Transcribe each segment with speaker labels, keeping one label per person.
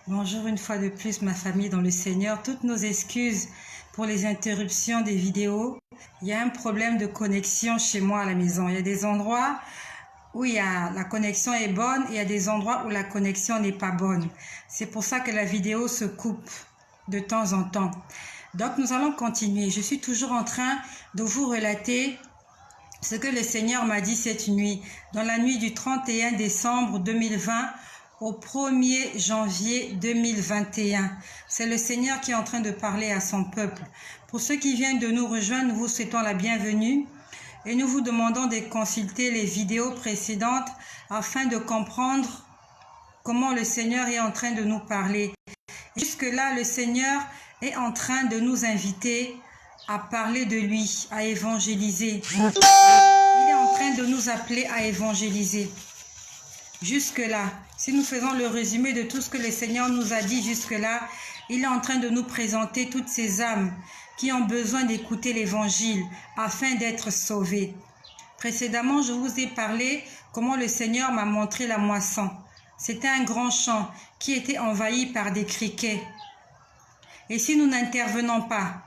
Speaker 1: Bonjour une fois de plus ma famille dans le Seigneur. Toutes nos excuses pour les interruptions des vidéos. Il y a un problème de connexion chez moi à la maison. Il y a des endroits où la connexion est bonne et il y a des endroits où la connexion n'est pas bonne. C'est pour ça que la vidéo se coupe de temps en temps. Donc nous allons continuer. Je suis toujours en train de vous relater ce que le Seigneur m'a dit cette nuit. Dans la nuit du 31 décembre 2020 au 1er janvier 2021. C'est le Seigneur qui est en train de parler à son peuple. Pour ceux qui viennent de nous rejoindre, nous vous souhaitons la bienvenue et nous vous demandons de consulter les vidéos précédentes afin de comprendre comment le Seigneur est en train de nous parler. Jusque-là, le Seigneur est en train de nous inviter à parler de lui, à évangéliser. Il est en train de nous appeler à évangéliser. Jusque-là, si nous faisons le résumé de tout ce que le Seigneur nous a dit jusque-là, il est en train de nous présenter toutes ces âmes qui ont besoin d'écouter l'évangile afin d'être sauvées. Précédemment, je vous ai parlé comment le Seigneur m'a montré la moisson. C'était un grand champ qui était envahi par des criquets. Et si nous n'intervenons pas,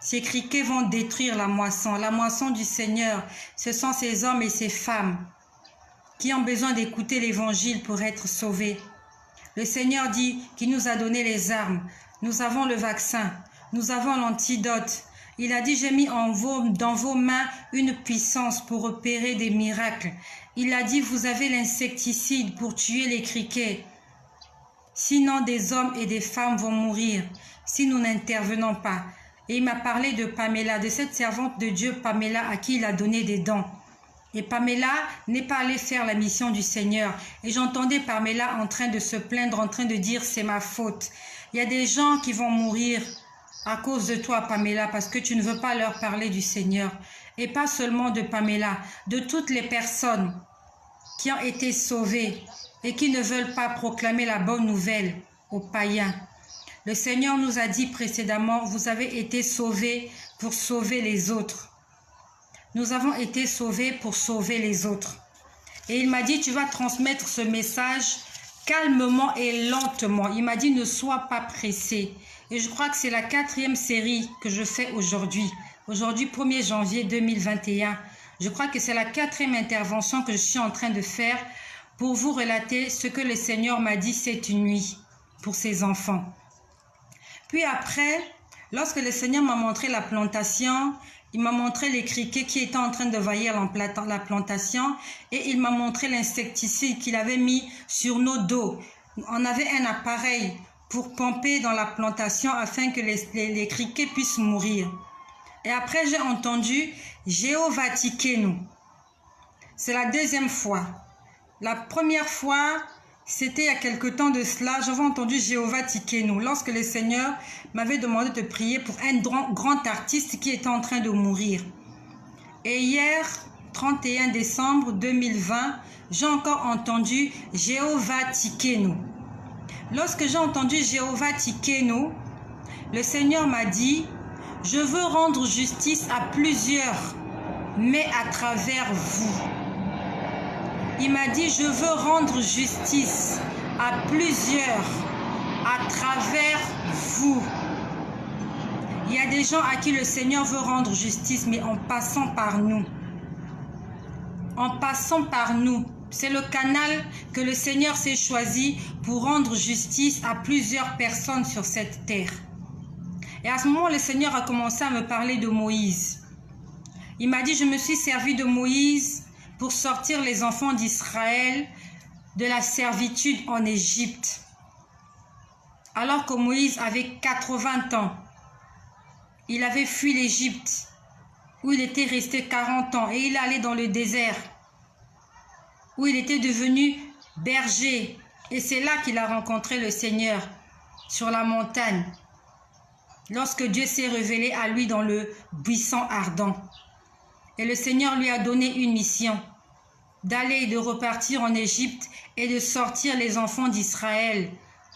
Speaker 1: ces criquets vont détruire la moisson du Seigneur. Ce sont ces hommes et ces femmes qui ont besoin d'écouter l'évangile pour être sauvés. Le Seigneur dit qu'il nous a donné les armes. Nous avons le vaccin. Nous avons l'antidote. Il a dit, j'ai mis dans vos mains une puissance pour opérer des miracles. Il a dit, vous avez l'insecticide pour tuer les criquets. Sinon, des hommes et des femmes vont mourir si nous n'intervenons pas. Et il m'a parlé de Pamela, de cette servante de Dieu, Pamela, à qui il a donné des dons. Et Pamela n'est pas allée faire la mission du Seigneur. Et j'entendais Pamela en train de se plaindre, en train de dire, c'est ma faute. Il y a des gens qui vont mourir à cause de toi, Pamela, parce que tu ne veux pas leur parler du Seigneur. Et pas seulement de Pamela, de toutes les personnes qui ont été sauvées et qui ne veulent pas proclamer la bonne nouvelle aux païens. Le Seigneur nous a dit précédemment, vous avez été sauvés pour sauver les autres. Nous avons été sauvés pour sauver les autres. Et il m'a dit, tu vas transmettre ce message calmement et lentement. Il m'a dit, ne sois pas pressé. Et je crois que c'est la 4e série que je fais aujourd'hui. Aujourd'hui, 1er janvier 2021. Je crois que c'est la 4e intervention que je suis en train de faire pour vous relater ce que le Seigneur m'a dit cette nuit pour ses enfants. Puis après, lorsque le Seigneur m'a montré la plantation, il m'a montré les criquets qui étaient en train de envahir la plantation et il m'a montré l'insecticide qu'il avait mis sur nos dos. On avait un appareil pour pomper dans la plantation afin que les criquets puissent mourir. Et après, j'ai entendu Jéhovah Tikenu. C'est la 2e fois. La première fois, c'était il y a quelque temps de cela, j'avais entendu Jéhovah Tikenu, lorsque le Seigneur m'avait demandé de prier pour un grand artiste qui était en train de mourir. Et hier, 31 décembre 2020, j'ai encore entendu Jéhovah Tikenu. Lorsque j'ai entendu Jéhovah Tikenu, le Seigneur m'a dit, je veux rendre justice à plusieurs, mais à travers vous. Il m'a dit, je veux rendre justice à plusieurs à travers vous. Il y a des gens à qui le Seigneur veut rendre justice, mais en passant par nous. En passant par nous. C'est le canal que le Seigneur s'est choisi pour rendre justice à plusieurs personnes sur cette terre. Et à ce moment, le Seigneur a commencé à me parler de Moïse. Il m'a dit, je me suis servi de Moïse pour sortir les enfants d'Israël de la servitude en Égypte. Alors que Moïse avait 80 ans, il avait fui l'Égypte, où il était resté 40 ans, et il est allé dans le désert, où il était devenu berger. Et c'est là qu'il a rencontré le Seigneur, sur la montagne, lorsque Dieu s'est révélé à lui dans le buisson ardent. Et le Seigneur lui a donné une mission, d'aller et de repartir en Égypte et de sortir les enfants d'Israël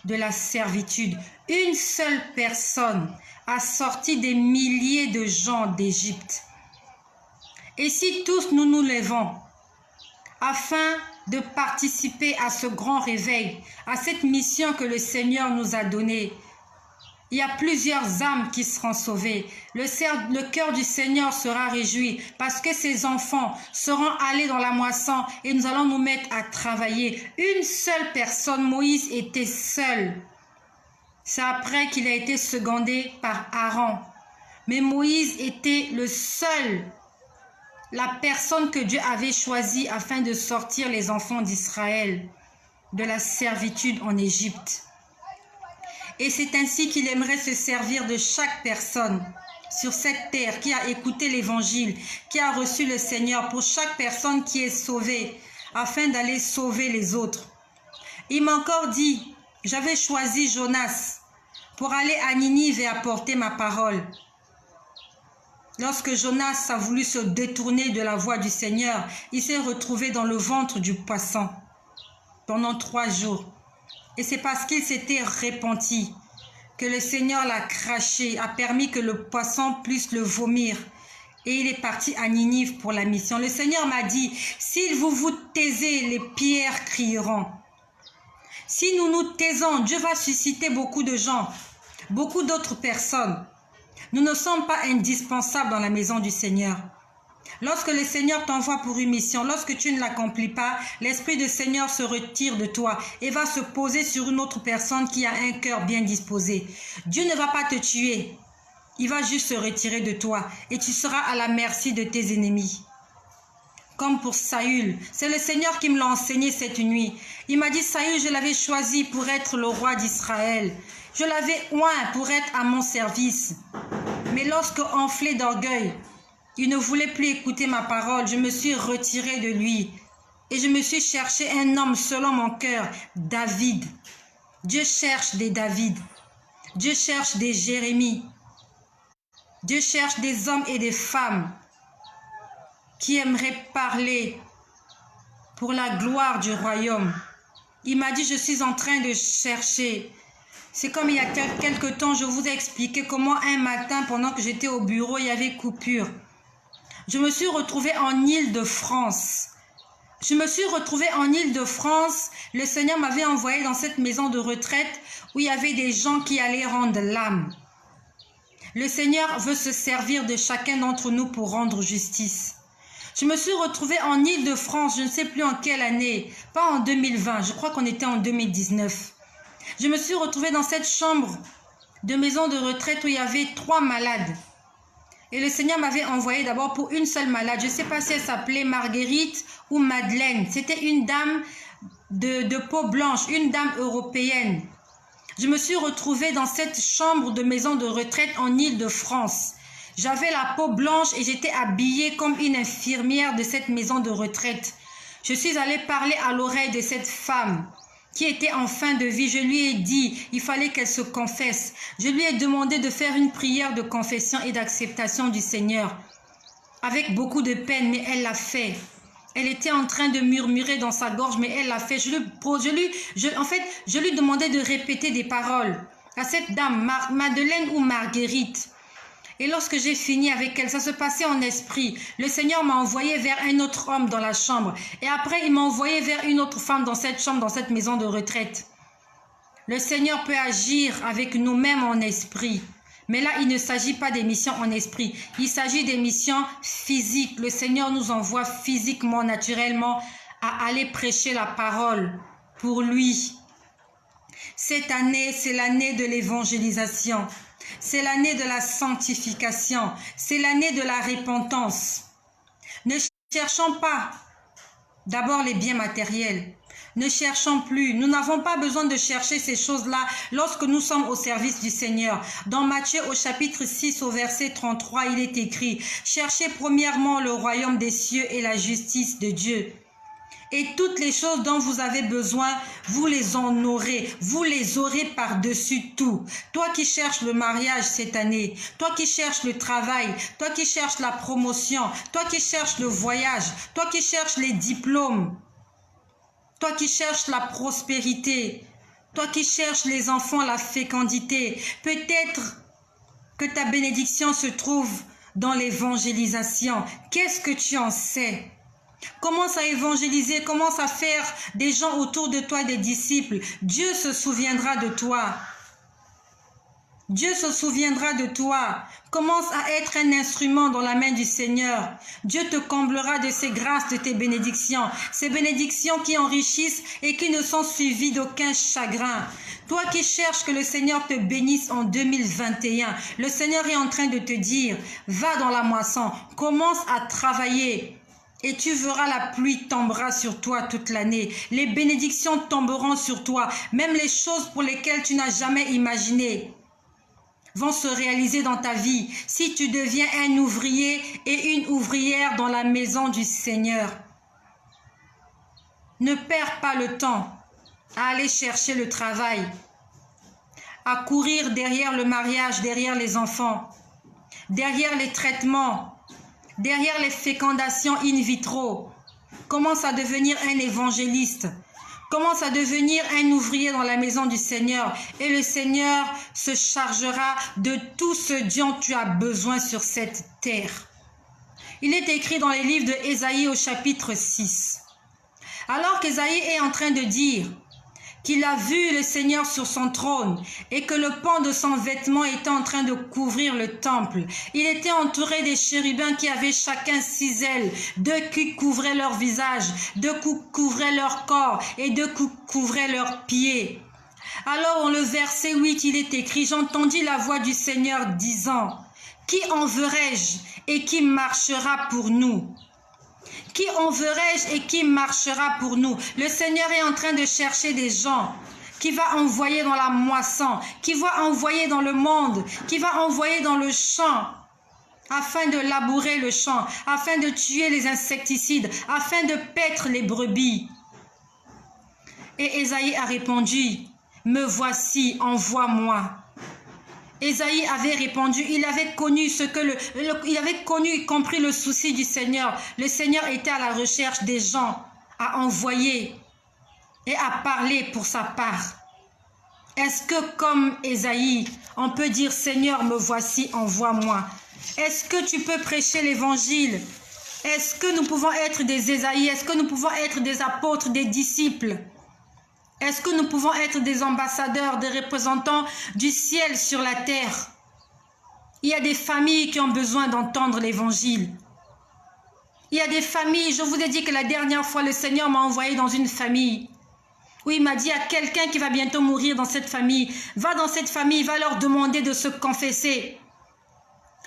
Speaker 1: de la servitude. Une seule personne a sorti des milliers de gens d'Égypte. Et si tous nous nous levons afin de participer à ce grand réveil, à cette mission que le Seigneur nous a donnée. Il y a plusieurs âmes qui seront sauvées. Le cœur du Seigneur sera réjoui parce que ses enfants seront allés dans la moisson et nous allons nous mettre à travailler. Une seule personne, Moïse était seul. C'est après qu'il a été secondé par Aaron. Mais Moïse était le seul, la personne que Dieu avait choisie afin de sortir les enfants d'Israël de la servitude en Égypte. Et c'est ainsi qu'il aimerait se servir de chaque personne sur cette terre qui a écouté l'évangile, qui a reçu le Seigneur, pour chaque personne qui est sauvée, afin d'aller sauver les autres. Il m'a encore dit, j'avais choisi Jonas pour aller à Ninive et apporter ma parole. Lorsque Jonas a voulu se détourner de la voie du Seigneur, il s'est retrouvé dans le ventre du poisson pendant 3 jours. Et c'est parce qu'il s'était repenti que le Seigneur l'a craché, a permis que le poisson puisse le vomir. Et il est parti à Ninive pour la mission. Le Seigneur m'a dit, si vous vous taisez, les pierres crieront. Si nous nous taisons, Dieu va susciter beaucoup de gens, beaucoup d'autres personnes. Nous ne sommes pas indispensables dans la maison du Seigneur. Lorsque le Seigneur t'envoie pour une mission, lorsque tu ne l'accomplis pas, l'Esprit du Seigneur se retire de toi et va se poser sur une autre personne qui a un cœur bien disposé. Dieu ne va pas te tuer. Il va juste se retirer de toi et tu seras à la merci de tes ennemis. Comme pour Saül, c'est le Seigneur qui me l'a enseigné cette nuit. Il m'a dit, Saül, je l'avais choisi pour être le roi d'Israël. Je l'avais oint pour être à mon service. Mais lorsque, enflé d'orgueil, il ne voulait plus écouter ma parole, je me suis retiré de lui. Et je me suis cherché un homme selon mon cœur, David. Dieu cherche des David. Dieu cherche des Jérémie. Dieu cherche des hommes et des femmes qui aimeraient parler pour la gloire du royaume. Il m'a dit, je suis en train de chercher. C'est comme il y a quelque temps, je vous ai expliqué comment un matin, pendant que j'étais au bureau, il y avait coupure. Je me suis retrouvée en Île-de-France. Je me suis retrouvée en Île-de-France. Le Seigneur m'avait envoyé dans cette maison de retraite où il y avait des gens qui allaient rendre l'âme. Le Seigneur veut se servir de chacun d'entre nous pour rendre justice. Je me suis retrouvée en Île-de-France, je ne sais plus en quelle année, pas en 2020, je crois qu'on était en 2019. Je me suis retrouvée dans cette chambre de maison de retraite où il y avait 3 malades. Et le Seigneur m'avait envoyé d'abord pour une seule malade. Je ne sais pas si elle s'appelait Marguerite ou Madeleine. C'était une dame de peau blanche, une dame européenne. Je me suis retrouvée dans cette chambre de maison de retraite en Île-de-France. J'avais la peau blanche et j'étais habillée comme une infirmière de cette maison de retraite. Je suis allée parler à l'oreille de cette femme qui était en fin de vie. Je lui ai dit, il fallait qu'elle se confesse. Je lui ai demandé de faire une prière de confession et d'acceptation du Seigneur. Avec beaucoup de peine, mais elle l'a fait. Elle était en train de murmurer dans sa gorge, mais elle l'a fait. Je lui demandais de répéter des paroles à cette dame, Madeleine ou Marguerite. Et lorsque j'ai fini avec elle, ça se passait en esprit. Le Seigneur m'a envoyé vers un autre homme dans la chambre. Et après, il m'a envoyé vers une autre femme dans cette chambre, dans cette maison de retraite. Le Seigneur peut agir avec nous-mêmes en esprit. Mais là, il ne s'agit pas des missions en esprit. Il s'agit des missions physiques. Le Seigneur nous envoie physiquement, naturellement, à aller prêcher la parole pour lui. Cette année, c'est l'année de l'évangélisation. C'est l'année de la sanctification. C'est l'année de la repentance. Ne cherchons pas d'abord les biens matériels. Ne cherchons plus. Nous n'avons pas besoin de chercher ces choses-là lorsque nous sommes au service du Seigneur. Dans Matthieu au chapitre 6 au verset 33, il est écrit « Cherchez premièrement le royaume des cieux et la justice de Dieu. Et toutes les choses dont vous avez besoin, vous les en aurez. Vous les aurez par-dessus tout. Toi qui cherches le mariage cette année, toi qui cherches le travail, toi qui cherches la promotion, toi qui cherches le voyage, toi qui cherches les diplômes, toi qui cherches la prospérité, toi qui cherches les enfants, la fécondité, peut-être que ta bénédiction se trouve dans l'évangélisation. Qu'est-ce que tu en sais? Commence à évangéliser, commence à faire des gens autour de toi, des disciples. Dieu se souviendra de toi. Dieu se souviendra de toi. Commence à être un instrument dans la main du Seigneur. Dieu te comblera de ses grâces, de tes bénédictions. Ces bénédictions qui enrichissent et qui ne sont suivies d'aucun chagrin. Toi qui cherches que le Seigneur te bénisse en 2021, le Seigneur est en train de te dire, va dans la moisson, commence à travailler. Et tu verras la pluie tombera sur toi toute l'année. Les bénédictions tomberont sur toi. Même les choses pour lesquelles tu n'as jamais imaginé vont se réaliser dans ta vie si tu deviens un ouvrier et une ouvrière dans la maison du Seigneur. Ne perds pas le temps à aller chercher le travail, à courir derrière le mariage, derrière les enfants, derrière les traitements, derrière les fécondations in vitro. Commence à devenir un évangéliste. Commence à devenir un ouvrier dans la maison du Seigneur et le Seigneur se chargera de tout ce dont tu as besoin sur cette terre. Il est écrit dans les livres de Ésaïe au chapitre 6. Alors qu'Ésaïe est en train de dire qu'il a vu le Seigneur sur son trône et que le pan de son vêtement était en train de couvrir le temple. Il était entouré des chérubins qui avaient chacun 6 ailes, 2 qui couvraient leur visage, 2 qui couvraient leur corps et 2 qui couvraient leurs pieds. Alors dans le verset 8, il est écrit, j'entendis la voix du Seigneur disant, qui enverrai-je et qui marchera pour nous ? Qui enverrai-je et qui marchera pour nous? Le Seigneur est en train de chercher des gens qui va envoyer dans la moisson, qui va envoyer dans le monde, qui va envoyer dans le champ, afin de labourer le champ, afin de tuer les insecticides, afin de paître les brebis. Et Ésaïe a répondu, me voici, envoie-moi. Ésaïe avait répondu, il avait connu il avait connu et compris le souci du Seigneur. Le Seigneur était à la recherche des gens à envoyer et à parler pour sa part. Est-ce que comme Ésaïe, on peut dire Seigneur, me voici, envoie-moi? Est-ce que tu peux prêcher l'évangile? Est-ce que nous pouvons être des Ésaïe? Est-ce que nous pouvons être des apôtres, des disciples? Est-ce que nous pouvons être des ambassadeurs, des représentants du ciel sur la terre? Il y a des familles qui ont besoin d'entendre l'évangile. Il y a des familles, je vous ai dit que la dernière fois, le Seigneur m'a envoyé dans une famille. Où il m'a dit à quelqu'un qui va bientôt mourir dans cette famille, va dans cette famille, va leur demander de se confesser.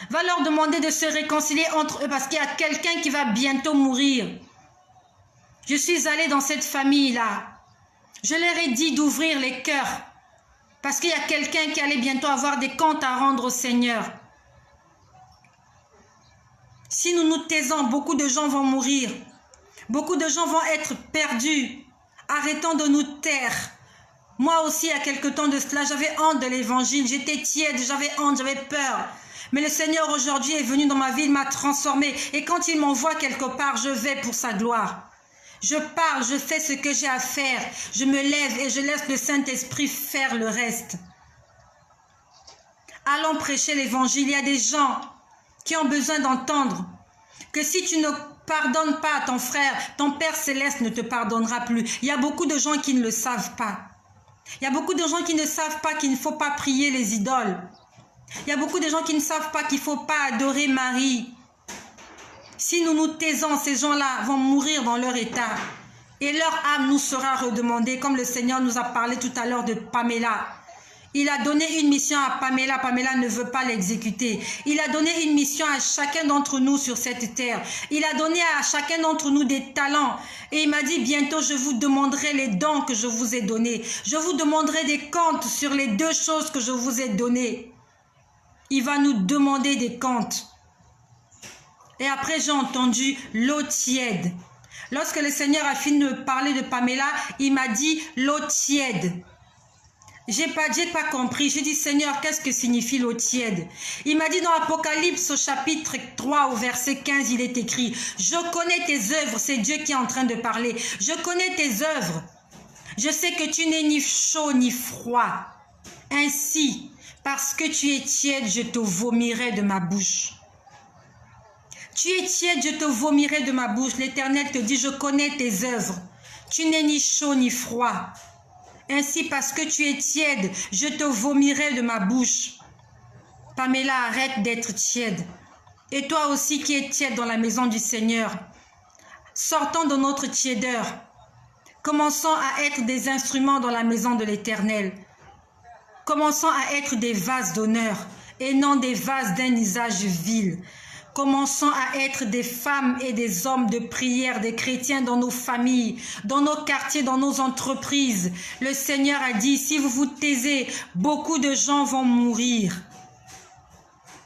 Speaker 1: Va leur demander de se réconcilier entre eux parce qu'il y a quelqu'un qui va bientôt mourir. Je suis allée dans cette famille-là. Je leur ai dit d'ouvrir les cœurs parce qu'il y a quelqu'un qui allait bientôt avoir des comptes à rendre au Seigneur. Si nous nous taisons, beaucoup de gens vont mourir. Beaucoup de gens vont être perdus. Arrêtons de nous taire. Moi aussi, il y a quelque temps de cela, j'avais honte de l'évangile. J'étais tiède, j'avais honte, j'avais peur. Mais le Seigneur aujourd'hui est venu dans ma vie, il m'a transformé. Et quand il m'envoie quelque part, je vais pour sa gloire. Je parle, je fais ce que j'ai à faire. Je me lève et je laisse le Saint-Esprit faire le reste. Allons prêcher l'évangile. Il y a des gens qui ont besoin d'entendre que si tu ne pardonnes pas à ton frère, ton Père Céleste ne te pardonnera plus. Il y a beaucoup de gens qui ne le savent pas. Il y a beaucoup de gens qui ne savent pas qu'il ne faut pas prier les idoles. Il y a beaucoup de gens qui ne savent pas qu'il ne faut pas adorer Marie. Si nous nous taisons, ces gens-là vont mourir dans leur état. Et leur âme nous sera redemandée, comme le Seigneur nous a parlé tout à l'heure de Pamela. Il a donné une mission à Pamela. Pamela ne veut pas l'exécuter. Il a donné une mission à chacun d'entre nous sur cette terre. Il a donné à chacun d'entre nous des talents. Et il m'a dit, bientôt je vous demanderai les dons que je vous ai donnés. Je vous demanderai des comptes sur les 2 choses que je vous ai données. Il va nous demander des comptes. Et après, j'ai entendu l'eau tiède. Lorsque le Seigneur a fini de parler de Pamela, il m'a dit l'eau tiède. J'ai pas compris. J'ai dit, Seigneur, qu'est-ce que signifie l'eau tiède? Il m'a dit dans Apocalypse au chapitre 3 au verset 15, il est écrit, je connais tes œuvres, c'est Dieu qui est en train de parler. Je connais tes œuvres. Je sais que tu n'es ni chaud ni froid. Ainsi, parce que tu es tiède, je te vomirai de ma bouche. Tu es tiède, je te vomirai de ma bouche. L'Éternel te dit, je connais tes œuvres. Tu n'es ni chaud ni froid. Ainsi, parce que tu es tiède, je te vomirai de ma bouche. Pamela, arrête d'être tiède. Et toi aussi qui es tiède dans la maison du Seigneur, sortons de notre tiédeur. Commençons à être des instruments dans la maison de l'Éternel. Commençons à être des vases d'honneur et non des vases d'un usage vil. Commençons à être des femmes et des hommes de prière, des chrétiens dans nos familles, dans nos quartiers, dans nos entreprises. Le Seigneur a dit, si vous vous taisez, beaucoup de gens vont mourir.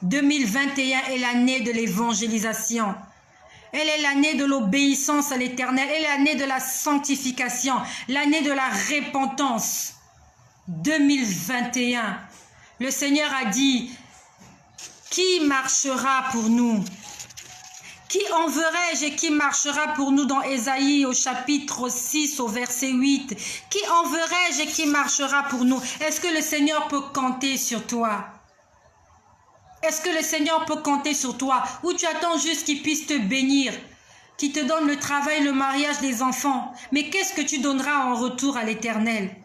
Speaker 1: 2021 est l'année de l'évangélisation. Elle est l'année de l'obéissance à l'Éternel. Elle est l'année de la sanctification, l'année de la repentance. 2021. Le Seigneur a dit, qui marchera pour nous? Qui enverrai-je et qui marchera pour nous dans Ésaïe au chapitre 6 au verset 8? Qui enverrai-je et qui marchera pour nous? Est-ce que le Seigneur peut compter sur toi? Est-ce que le Seigneur peut compter sur toi? Ou tu attends juste qu'il puisse te bénir, qu'il te donne le travail, le mariage des enfants? Mais qu'est-ce que tu donneras en retour à l'Éternel?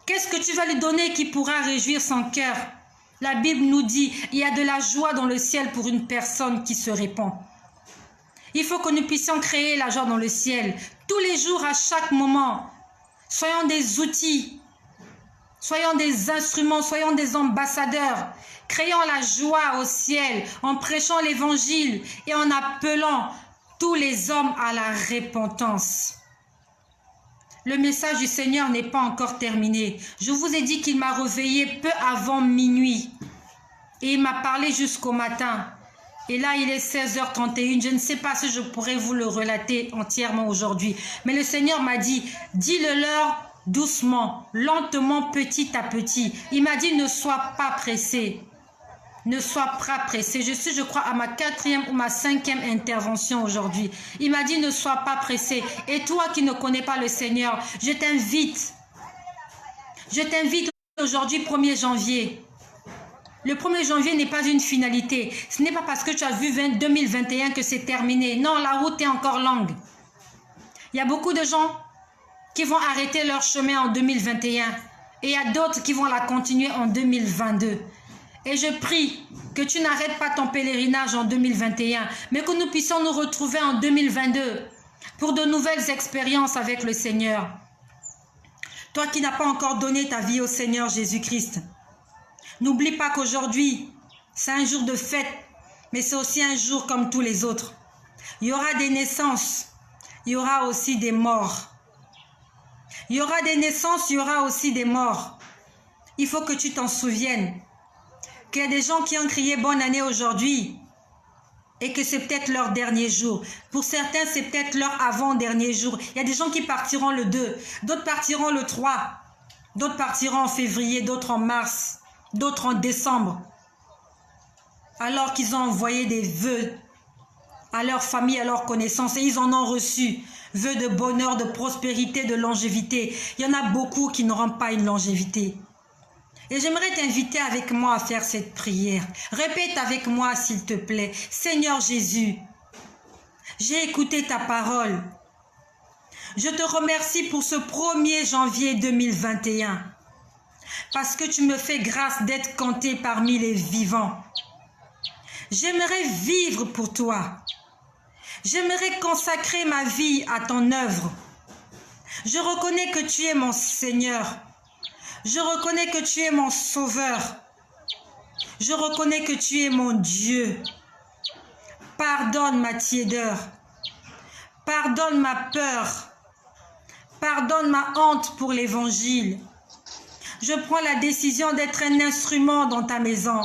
Speaker 1: Qu'est-ce que tu vas lui donner qui pourra réjouir son cœur? La Bible nous dit, il y a de la joie dans le ciel pour une personne qui se répand. Il faut que nous puissions créer la joie dans le ciel. Tous les jours, à chaque moment, soyons des outils, soyons des instruments, soyons des ambassadeurs. Créons la joie au ciel en prêchant l'évangile et en appelant tous les hommes à la repentance. Le message du Seigneur n'est pas encore terminé. Je vous ai dit qu'il m'a réveillé peu avant minuit. Et il m'a parlé jusqu'au matin. Et là, il est 16h31. Je ne sais pas si je pourrais vous le relater entièrement aujourd'hui. Mais le Seigneur m'a dit, dis-le-leur doucement, lentement, petit à petit. Il m'a dit, ne sois pas pressé. Ne sois pas pressé. Je suis, je crois, à ma 4e ou ma 5e intervention aujourd'hui. Il m'a dit, ne sois pas pressé. Et toi qui ne connais pas le Seigneur, je t'invite. Je t'invite aujourd'hui, 1er janvier. Le 1er janvier n'est pas une finalité. Ce n'est pas parce que tu as vu 2021 que c'est terminé. Non, la route est encore longue. Il y a beaucoup de gens qui vont arrêter leur chemin en 2021. Et il y a d'autres qui vont la continuer en 2022. Et je prie que tu n'arrêtes pas ton pèlerinage en 2021, mais que nous puissions nous retrouver en 2022 pour de nouvelles expériences avec le Seigneur. Toi qui n'as pas encore donné ta vie au Seigneur Jésus-Christ, n'oublie pas qu'aujourd'hui, c'est un jour de fête, mais c'est aussi un jour comme tous les autres. Il y aura des naissances, il y aura aussi des morts. Il y aura des naissances, il y aura aussi des morts. Il faut que tu t'en souviennes. Qu'il y a des gens qui ont crié bonne année aujourd'hui et que c'est peut-être leur dernier jour. Pour certains, c'est peut-être leur avant-dernier jour. Il y a des gens qui partiront le 2, d'autres partiront le 3, d'autres partiront en février, d'autres en mars, d'autres en décembre. Alors qu'ils ont envoyé des vœux à leur famille, à leurs connaissances et ils en ont reçu. Vœux de bonheur, de prospérité, de longévité. Il y en a beaucoup qui n'auront pas une longévité. Et j'aimerais t'inviter avec moi à faire cette prière. Répète avec moi s'il te plaît. Seigneur Jésus, j'ai écouté ta parole. Je te remercie pour ce 1er janvier 2021. Parce que tu me fais grâce d'être compté parmi les vivants. J'aimerais vivre pour toi. J'aimerais consacrer ma vie à ton œuvre. Je reconnais que tu es mon Seigneur. Je reconnais que tu es mon Sauveur. Je reconnais que tu es mon Dieu. Pardonne ma tiédeur. Pardonne ma peur. Pardonne ma honte pour l'Évangile. Je prends la décision d'être un instrument dans ta maison.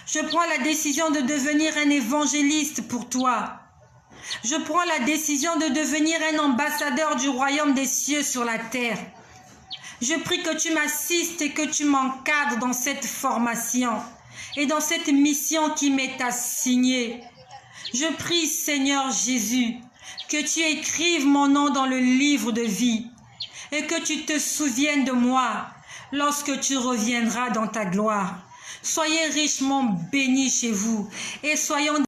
Speaker 1: Je prends la décision de devenir un évangéliste pour toi. Je prends la décision de devenir un ambassadeur du royaume des cieux sur la terre. Je prie que tu m'assistes et que tu m'encadres dans cette formation et dans cette mission qui m'est assignée. Je prie, Seigneur Jésus, que tu écrives mon nom dans le livre de vie et que tu te souviennes de moi lorsque tu reviendras dans ta gloire. Soyez richement bénis chez vous et soyons